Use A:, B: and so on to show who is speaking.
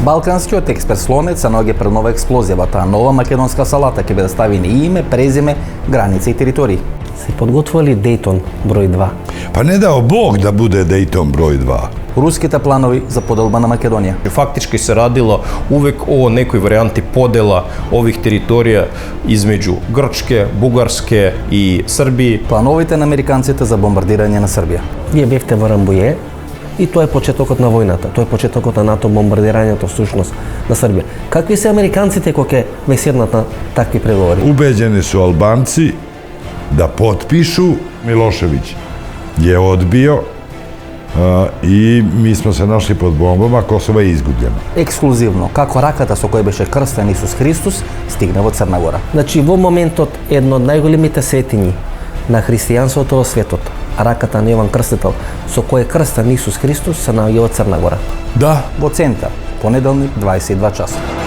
A: Балканскиот експерт Слонец се наоѓа пред нова експлозија, таа нова македонска салата ќе биде ставени име, презиме, граници и територии.
B: Се подготвували Дејтон број 2.
C: Па не дао Бог да буде Дејтон број 2.
A: Руските планови за поделба на Македонија.
D: Фактички се радило увек о некој варијанти подела ових територија измеѓу Грчке, Бугарске и Србија.
A: Плановите на американците за бомбардирање на Србија.
B: Вие бевте во Рамбује и тоа е почетокот на војната, тоа е почетокот на НАТО бомбардирањето всушност на Србија. Какви се американците кога ќе ве седнат на такви преговори?
C: Убеđeni su Albanci da potpišu, Milošević je odbio i mi smo se našli pod bombama, Kosovo je izgubljeno.
A: Ексклузивно, како раката со која беше крстен Исус Христос стигна во Црна Гора.
B: Значи во моментот едно од најголемите светињи на христијанството во светот, раката на Јован Крстител, со која е крстен Исус Христос, се наоѓа во Црна Гора.
C: Da,
A: Во центар, понеделник 22 часа.